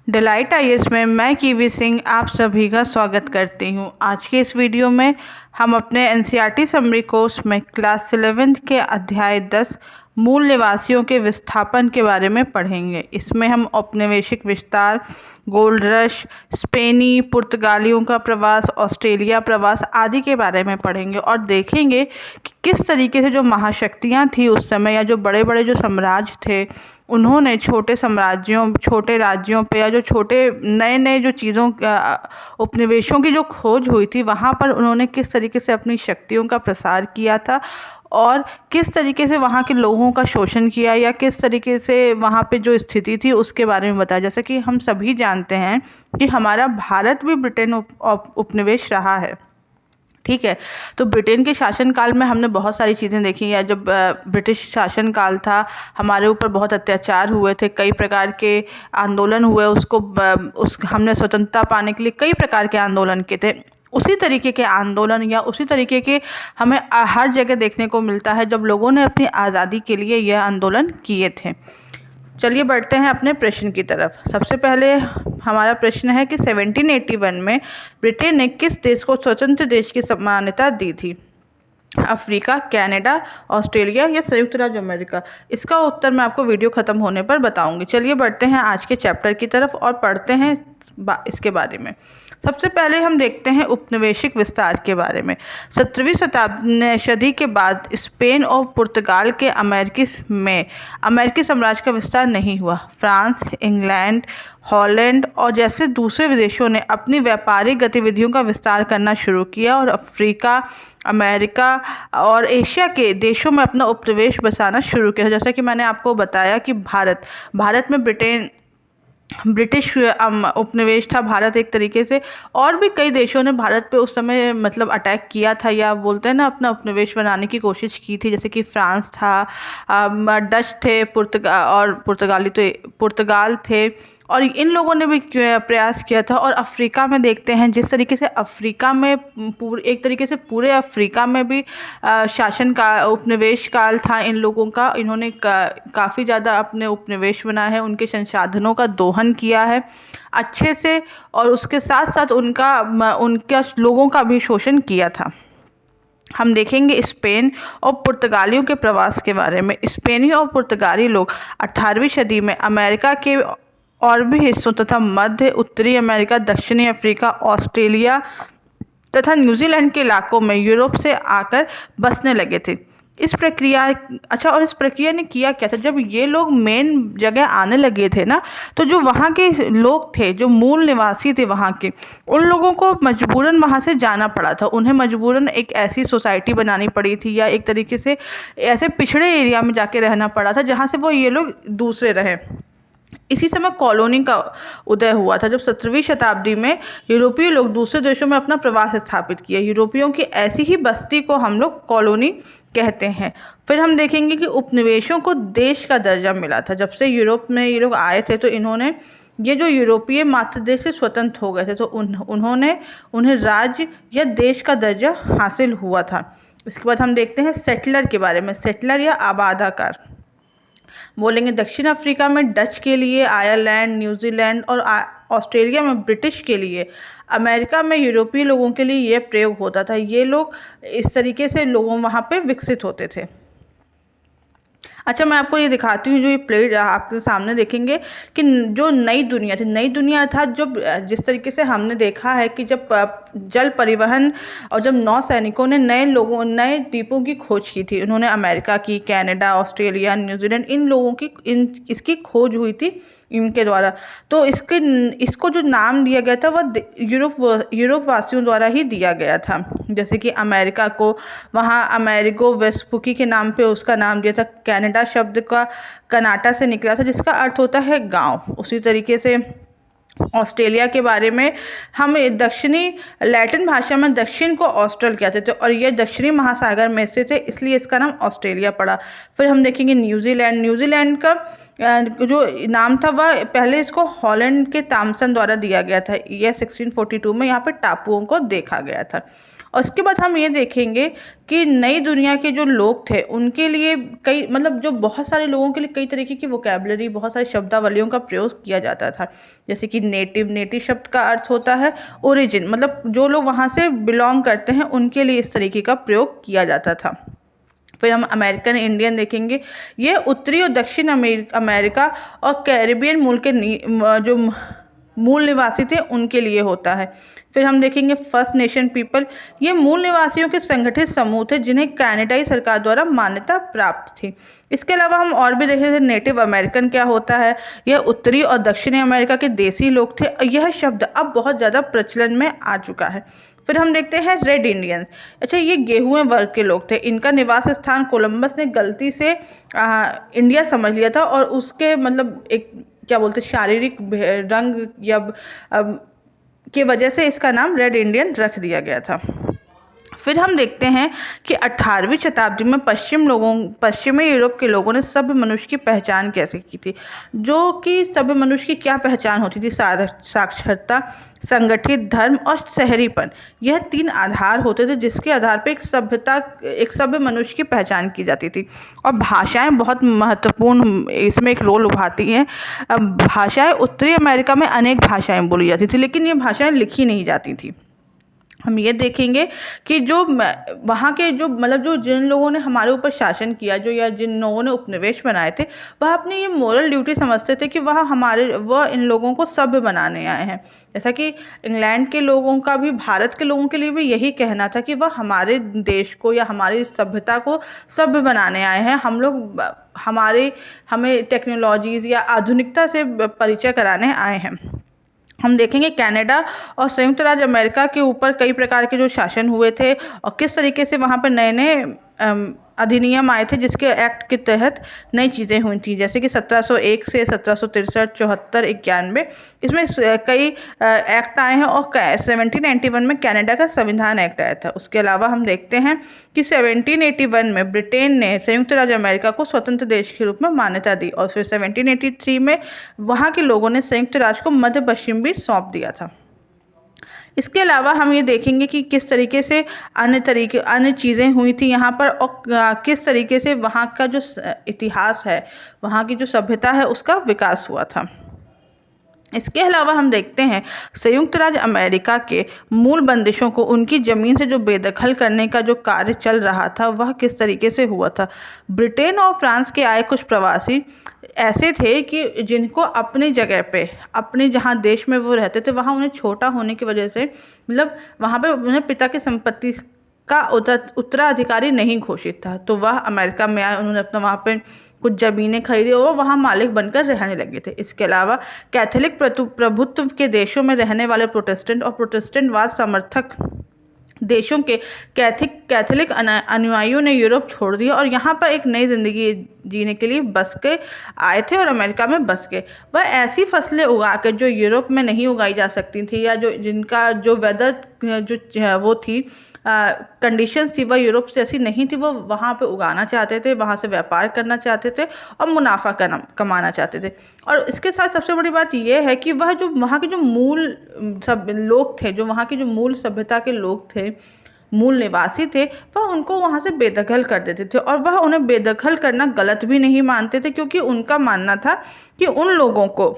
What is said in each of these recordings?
Delight IAS में मैं kiwi Singh आप सभी का स्वागत करती हूँ। आज के इस वीडियो में हम अपने एनसीईआरटी समरी कोर्स में क्लास 11 के अध्याय 10 मूल निवासियों के विस्थापन के बारे में पढ़ेंगे। इसमें हम औपनिवेशिक विस्तार, गोल्ड रश, स्पेनी पुर्तगालियों का प्रवास, ऑस्ट्रेलिया प्रवास आदि के बारे में पढ़ेंगे और देखेंगे कि किस तरीके से जो महाशक्तियाँ थी उस समय या जो बड़े बड़े जो साम्राज्य थे उन्होंने छोटे साम्राज्यों, छोटे राज्यों पे या जो छोटे नए नए जो चीज़ों उपनिवेशों की जो खोज हुई थी वहाँ पर उन्होंने किस तरीके से अपनी शक्तियों का प्रसार किया था और किस तरीके से वहाँ के लोगों का शोषण किया या किस तरीके से वहाँ पे जो स्थिति थी उसके बारे में बताया। जैसा कि हम सभी जानते हैं कि हमारा भारत भी ब्रिटेन उपनिवेश रहा है, ठीक है। तो ब्रिटेन के शासनकाल में हमने बहुत सारी चीज़ें देखी हैं। जब ब्रिटिश शासनकाल था हमारे ऊपर बहुत अत्याचार हुए थे, कई प्रकार के आंदोलन हुए, हमने स्वतंत्रता पाने के लिए कई प्रकार के आंदोलन किए थे। उसी तरीके के आंदोलन या उसी तरीके के हमें हर जगह देखने को मिलता है जब लोगों ने अपनी आज़ादी के लिए यह आंदोलन किए थे। चलिए बढ़ते हैं अपने प्रश्न की तरफ। सबसे पहले हमारा प्रश्न है कि 1781 में ब्रिटेन ने किस देश को स्वतंत्र देश की मान्यता दी थी? अफ्रीका, कनाडा, ऑस्ट्रेलिया या संयुक्त राज्य अमेरिका? इसका उत्तर मैं आपको वीडियो ख़त्म होने पर बताऊंगी। चलिए बढ़ते हैं आज के चैप्टर की तरफ और पढ़ते हैं इसके बारे में। सबसे पहले हम देखते हैं उपनिवेशिक विस्तार के बारे में। 17वीं सदी के बाद स्पेन और पुर्तगाल के अमेरिकी साम्राज्य का विस्तार नहीं हुआ। फ्रांस, इंग्लैंड, हॉलैंड और जैसे दूसरे विदेशों ने अपनी व्यापारिक गतिविधियों का विस्तार करना शुरू किया और अफ्रीका, अमेरिका और एशिया के देशों में अपना उपनिवेश बसाना शुरू किया। जैसा कि मैंने आपको बताया कि भारत में ब्रिटिश उपनिवेश था भारत एक तरीके से, और भी कई देशों ने भारत पे उस समय मतलब अटैक किया था या बोलते हैं ना अपना उपनिवेश बनाने की कोशिश की थी। जैसे कि फ्रांस था, डच थे, पुर्तगाल थे और इन लोगों ने भी प्रयास किया था। और अफ्रीका में देखते हैं जिस तरीके से अफ्रीका में एक तरीके से पूरे अफ्रीका में भी शासन का उपनिवेश काल था इन लोगों का। इन्होंने काफ़ी ज़्यादा अपने उपनिवेश बनाए हैं, उनके संसाधनों का दोहन किया है अच्छे से और उसके साथ साथ उनका लोगों का भी शोषण किया था। हम देखेंगे स्पेन और पुर्तगालियों के प्रवास के बारे में। स्पेनी और पुर्तगाली लोग 18वीं सदी में अमेरिका के और भी हिस्सों तथा मध्य उत्तरी अमेरिका, दक्षिणी अफ्रीका, ऑस्ट्रेलिया तथा न्यूजीलैंड के इलाकों में यूरोप से आकर बसने लगे थे। इस प्रक्रिया ने किया क्या था? जब ये लोग मेन जगह आने लगे थे ना, तो जो वहाँ के लोग थे, जो मूल निवासी थे वहाँ के, उन लोगों को मजबूरन वहाँ से जाना पड़ा था। उन्हें मजबूरन एक ऐसी सोसाइटी बनानी पड़ी थी या एक तरीके से ऐसे पिछड़े एरिया में जाके रहना पड़ा था जहाँ से ये लोग दूसरे रहे। इसी समय कॉलोनी का उदय हुआ था। जब 17वीं शताब्दी में यूरोपीय लोग दूसरे देशों में अपना प्रवास स्थापित किया। यूरोपियों की ऐसी ही बस्ती को हम लोग कॉलोनी कहते हैं। फिर हम देखेंगे कि उपनिवेशों को देश का दर्जा मिला था। जब से यूरोप में ये लोग आए थे तो इन्होंने ये जो यूरोपीय मात्र देश से स्वतंत्र हो गए थे तो उन्हें राज्य या देश का दर्जा हासिल हुआ था। इसके बाद हम देखते हैं सेटलर के बारे में। सेटलर या आबादाकार बोलेंगे। दक्षिण अफ्रीका में डच के लिए, आयरलैंड, न्यूजीलैंड और ऑस्ट्रेलिया में ब्रिटिश के लिए, अमेरिका में यूरोपीय लोगों के लिए यह प्रयोग होता था। ये लोग इस तरीके से लोगों वहाँ पे विकसित होते थे। अच्छा, मैं आपको ये दिखाती हूँ। जो ये प्लेट आपके सामने देखेंगे कि जो नई दुनिया था, जब जिस तरीके से हमने देखा है कि जब जल परिवहन और जब नौसैनिकों ने नए द्वीपों की खोज की थी, उन्होंने अमेरिका की, कनाडा, ऑस्ट्रेलिया, न्यूजीलैंड, इन लोगों की इसकी खोज हुई थी इनके द्वारा। तो इसको जो नाम दिया गया था वह यूरोप वासियों द्वारा ही दिया गया था। जैसे कि अमेरिका को वहाँ अमेरिगो वेस्पुकी के नाम पे उसका नाम दिया था। कनाडा शब्द का कनाटा से निकला था जिसका अर्थ होता है गांव। उसी तरीके से ऑस्ट्रेलिया के बारे में हम दक्षिणी लैटिन भाषा में दक्षिण को ऑस्ट्रल कहते थे और यह दक्षिणी महासागर में से थे, इसलिए इसका नाम ऑस्ट्रेलिया पड़ा। फिर हम देखेंगे न्यूजीलैंड का जो नाम था वह पहले इसको हॉलैंड के तामसन द्वारा दिया गया था। यह 1642 में यहाँ पे टापुओं को देखा गया था। और उसके बाद हम ये देखेंगे कि नई दुनिया के जो लोग थे उनके लिए कई मतलब जो बहुत सारे लोगों के लिए कई तरीके की वोकैबुलरी, बहुत सारी शब्दावलियों का प्रयोग किया जाता था। जैसे कि नेटिव शब्द का अर्थ होता है ओरिजिन, मतलब जो लोग वहाँ से बिलोंग करते हैं उनके लिए इस तरीके का प्रयोग किया जाता था। फिर हम अमेरिकन इंडियन देखेंगे। ये उत्तरी और दक्षिण अमेरिका और कैरिबियन मूल के जो मूल निवासी थे उनके लिए होता है। फिर हम देखेंगे फर्स्ट नेशन पीपल। ये मूल निवासियों के संगठित समूह थे जिन्हें कनाडाई सरकार द्वारा मान्यता प्राप्त थी। इसके अलावा हम और भी देखेंगे नेटिव अमेरिकन क्या होता है। यह उत्तरी और दक्षिणी अमेरिका के देसी लोग थे। यह शब्द अब बहुत ज़्यादा प्रचलन में आ चुका है। फिर हम देखते हैं रेड इंडियंस। अच्छा, ये गेहूं वर्ग के लोग थे। इनका निवास स्थान कोलंबस ने गलती से इंडिया समझ लिया था और उसके मतलब एक क्या बोलते शारीरिक रंग या की वजह से इसका नाम रेड इंडियन रख दिया गया था। फिर हम देखते हैं कि 18वीं शताब्दी में पश्चिमी यूरोप के लोगों ने सभ्य मनुष्य की पहचान कैसे की थी। जो कि सभ्य मनुष्य की क्या पहचान होती थी? साक्षरता, संगठित धर्म और शहरीपन। यह 3 आधार होते थे जिसके आधार पर एक सभ्य मनुष्य की पहचान की जाती थी। और भाषाएं बहुत महत्वपूर्ण इसमें एक रोल उभाती हैं। भाषाएं उत्तरी अमेरिका में अनेक भाषाएं बोली जाती थी, लेकिन ये भाषाएं लिखी नहीं जाती थी। हम ये देखेंगे कि जो वहाँ के जो मतलब जो जिन लोगों ने हमारे ऊपर शासन किया, जो या जिन लोगों ने उपनिवेश बनाए थे, वह अपनी ये मोरल ड्यूटी समझते थे कि वह इन लोगों को सभ्य बनाने आए हैं। जैसा कि इंग्लैंड के लोगों का भी भारत के लोगों के लिए भी यही कहना था कि वह हमारे देश को या हमारी सभ्यता को सभ्य बनाने आए हैं। हमें टेक्नोलॉजीज़ या आधुनिकता से परिचय कराने आए हैं। हम देखेंगे कनाडा और संयुक्त राज्य अमेरिका के ऊपर कई प्रकार के जो शासन हुए थे और किस तरीके से वहाँ पर नए नए अधिनियम आए थे जिसके एक्ट के तहत नई चीज़ें हुई थी। जैसे कि 1701 से 1763, 74, 91 इसमें कई एक्ट आए हैं और 1791 में कनाडा का संविधान एक्ट आया था। उसके अलावा हम देखते हैं कि 1781 में ब्रिटेन ने संयुक्त राज्य अमेरिका को स्वतंत्र देश के रूप में मान्यता दी और फिर 1783 में वहाँ के लोगों ने संयुक्त राज्य को मध्य पश्चिम भी सौंप दिया था। इसके अलावा हम ये देखेंगे कि किस तरीके से अन्य चीज़ें हुई थी यहाँ पर और किस तरीके से वहाँ का जो इतिहास है, वहाँ की जो सभ्यता है उसका विकास हुआ था। इसके अलावा हम देखते हैं संयुक्त राज्य अमेरिका के मूल बंदिशों को उनकी ज़मीन से जो बेदखल करने का जो कार्य चल रहा था वह किस तरीके से हुआ था। ब्रिटेन और फ्रांस के आए कुछ प्रवासी ऐसे थे कि जिनको अपनी जगह पे, अपने जहाँ देश में वो रहते थे वहाँ उन्हें छोटा होने की वजह से मतलब वहाँ पे उन्हें पिता की संपत्ति का उत्तराधिकारी नहीं घोषित था, तो वह अमेरिका में आए। उन्होंने अपना वहाँ पे कुछ ज़मीनें खरीदी और वहाँ मालिक बनकर रहने लगे थे। इसके अलावा कैथोलिक प्रभुत्व के देशों में रहने वाले प्रोटेस्टेंट और प्रोटेस्टेंटवाद समर्थक देशों के कैथोलिक अनुयायियों ने यूरोप छोड़ दिया और यहाँ पर एक नई जिंदगी जीने के लिए बस के आए थे और अमेरिका में बस गए। वह ऐसी फसलें उगा कर जो यूरोप में नहीं उगाई जा सकती थी या जिनका जो वेदर जो वो थी कंडीशंस थी वह यूरोप से ऐसी नहीं थी, वो वहाँ पे उगाना चाहते थे, वहाँ से व्यापार करना चाहते थे और मुनाफा कमाना चाहते थे। और इसके साथ सबसे बड़ी बात यह है कि वह जो वहाँ के जो मूल सब लोग थे, जो वहाँ की जो मूल सभ्यता के लोग थे, मूल निवासी थे, वह उनको वहाँ से बेदखल कर देते थे और वह उन्हें बेदखल करना गलत भी नहीं मानते थे, क्योंकि उनका मानना था कि उन लोगों को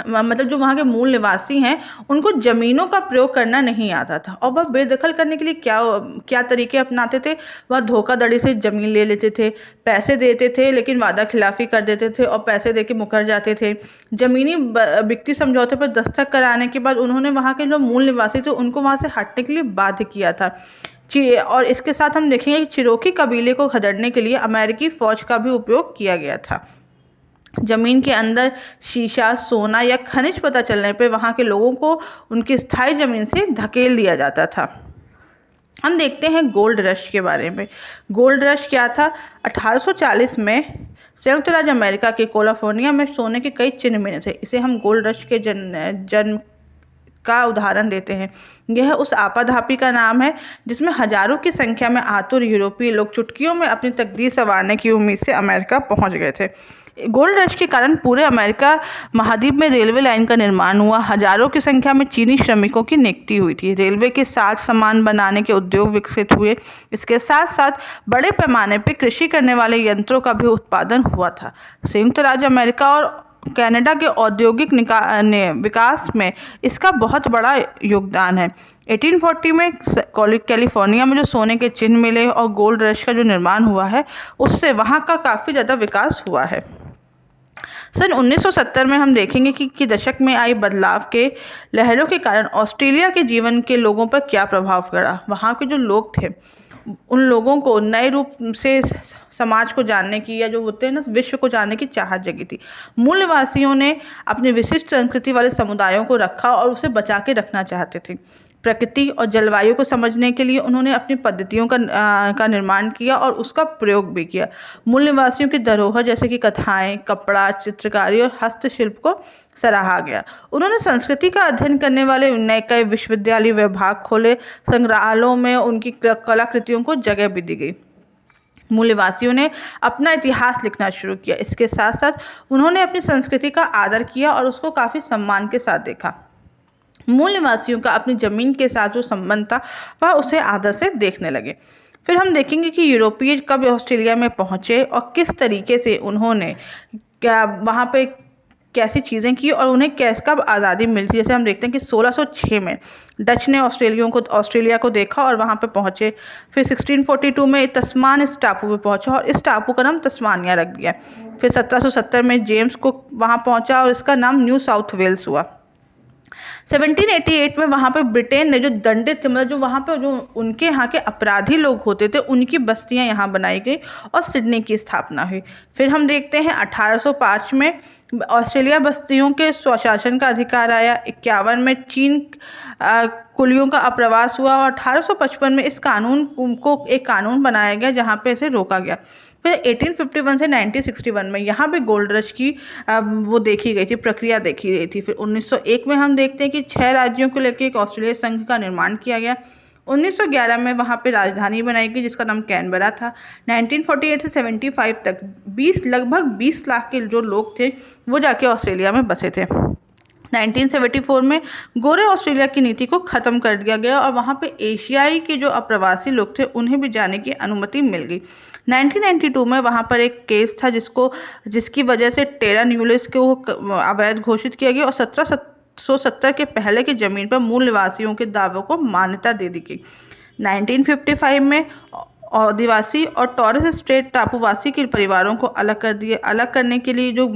मतलब जो वहाँ के मूल निवासी हैं उनको ज़मीनों का प्रयोग करना नहीं आता था। और वह बेदखल करने के लिए क्या तरीके अपनाते थे? वह धोखाधड़ी से ज़मीन ले लेते थे, पैसे देते थे लेकिन वादा खिलाफ़ी कर देते थे और पैसे दे के मुकर जाते थे। ज़मीनी बिक्री समझौते पर दस्तखत कराने के बाद उन्होंने वहाँ के जो मूल निवासी थे उनको वहाँ से हटने के लिए बाध्य किया था। और इसके साथ हम देखेंगे कि चिरोकी कबीले को खदेड़ने के लिए अमेरिकी फ़ौज का भी उपयोग किया गया था। ज़मीन के अंदर शीशा, सोना या खनिज पता चलने पे वहाँ के लोगों को उनकी स्थायी ज़मीन से धकेल दिया जाता था। हम देखते हैं गोल्ड रश के बारे में। गोल्ड रश क्या था? 1840 में संयुक्त राज्य अमेरिका के कैलिफोर्निया में सोने के कई चिन्ह मिले थे। इसे हम गोल्ड रश के जन्म का उदाहरण देते हैं। यह उस आपाधापी का नाम है जिसमें हजारों की संख्या में आतुर यूरोपीय लोग चुटकियों में अपनी तकदीर संवारने की उम्मीद से अमेरिका पहुंच गए थे। गोल्ड रश के कारण पूरे अमेरिका महाद्वीप में रेलवे लाइन का निर्माण हुआ। हजारों की संख्या में चीनी श्रमिकों की नियुक्ति हुई थी। रेलवे के साथ सामान बनाने के उद्योग विकसित हुए। इसके साथ साथ बड़े पैमाने पर कृषि करने वाले यंत्रों का भी उत्पादन हुआ था। संयुक्त राज्य अमेरिका और कनाडा के औद्योगिक विकास में इसका बहुत बड़ा योगदान है। 1840 में कैलिफोर्निया में जो सोने के चिन्ह मिले और गोल्ड रश का जो निर्माण हुआ है, उससे वहाँ का काफ़ी ज़्यादा विकास हुआ है। सन 1970 में हम देखेंगे कि दशक में आई बदलाव के लहरों के कारण ऑस्ट्रेलिया के जीवन के लोगों पर क्या प्रभाव पड़ा। वहाँ के जो लोग थे, उन लोगों को नए रूप से समाज को जानने की, या जो होते हैं ना, विश्व को जानने की चाहत जगी थी। मूलवासियों ने अपनी विशिष्ट संस्कृति वाले समुदायों को रखा और उसे बचा के रखना चाहते थे। प्रकृति और जलवायु को समझने के लिए उन्होंने अपनी पद्धतियों का निर्माण किया और उसका प्रयोग भी किया। मूल निवासियों की धरोहर जैसे कि कथाएं, कपड़ा, चित्रकारी और हस्तशिल्प को सराहा गया। उन्होंने संस्कृति का अध्ययन करने वाले नए कई विश्वविद्यालय विभाग खोले। संग्रहालयों में उनकी कलाकृतियों को जगह भी दी गई। मूल निवासियों ने अपना इतिहास लिखना शुरू किया। इसके साथ साथ उन्होंने अपनी संस्कृति का आदर किया और उसको काफ़ी सम्मान के साथ देखा। मूल निवासियों का अपनी ज़मीन के साथ जो संबंध था, वह उसे आदर से देखने लगे। फिर हम देखेंगे कि यूरोपीय कब ऑस्ट्रेलिया में पहुँचे और किस तरीके से उन्होंने वहाँ पे कैसी चीज़ें की और उन्हें कब आज़ादी मिलती। जैसे हम देखते हैं कि 1606 में डच ने ऑस्ट्रेलिया को देखा और वहाँ पे पहुँचे। फिर 1642 में तस्मान इस टापू पे पहुँचा और इस टापू का नाम तस्मानिया रख दिया। फिर 1770 में जेम्स कुक वहाँ पहुँचा और इसका नाम न्यू साउथ वेल्स हुआ। 1788 में वहाँ पे ब्रिटेन ने जो दंडित थे, मतलब जो वहाँ पे जो उनके यहाँ के अपराधी लोग होते थे, उनकी बस्तियाँ यहाँ बनाई गई और सिडनी की स्थापना हुई। फिर हम देखते हैं 1805 में ऑस्ट्रेलिया बस्तियों के स्वशासन का अधिकार आया। 51 में चीन कुलियों का अप्रवास हुआ और 1855 में इस कानून को एक कानून बनाया गया जहाँ पे इसे रोका गया। फिर 1851 से 1961 में यहाँ पे गोल्ड रश की वो देखी गई थी, प्रक्रिया देखी गई थी। फिर 1901 में हम देखते हैं कि 6 राज्यों को लेकर एक ऑस्ट्रेलिया संघ का निर्माण किया गया। 1911 में वहाँ पे राजधानी बनाई गई जिसका नाम कैनबरा था। 1948 से 75 तक लगभग 20 लाख के जो लोग थे वो जाके ऑस्ट्रेलिया में बसे थे। 1974 में गोरे ऑस्ट्रेलिया की नीति को ख़त्म कर दिया गया और वहाँ पे एशियाई के जो अप्रवासी लोग थे उन्हें भी जाने की अनुमति मिल गई। 1992 में वहाँ पर एक केस था जिसकी वजह से टेरा न्यूलिस को अवैध घोषित किया गया और 1770 के पहले की ज़मीन पर मूल निवासियों के दावों को मान्यता दे दी गई। 1955 में आदिवासी और टॉरेस स्ट्रेट टापूवासी के परिवारों को अलग करने के लिए जो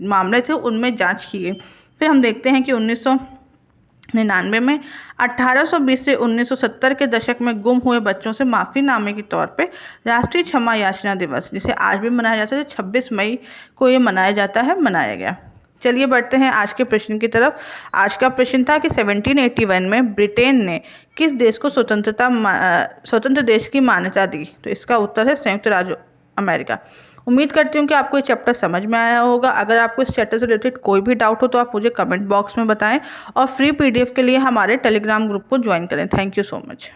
मामले थे उनमें जांच की गई। फिर हम देखते हैं कि 1999 में 1820 से 1970 के दशक में गुम हुए बच्चों से माफ़ीनामे के तौर पे राष्ट्रीय क्षमा याचना दिवस, जिसे आज भी मनाया जाता है, 26 मई को ये मनाया जाता है, मनाया गया। चलिए बढ़ते हैं आज के प्रश्न की तरफ। आज का प्रश्न था कि 1781 में ब्रिटेन ने किस देश को स्वतंत्र देश की मान्यता दी। तो इसका उत्तर है संयुक्त राज्य अमेरिका। उम्मीद करती हूँ कि आपको ये चैप्टर समझ में आया होगा। अगर आपको इस चैप्टर से रिलेटेड कोई भी डाउट हो तो आप मुझे कमेंट बॉक्स में बताएं और फ्री PDF के लिए हमारे टेलीग्राम ग्रुप को ज्वाइन करें। Thank you so much.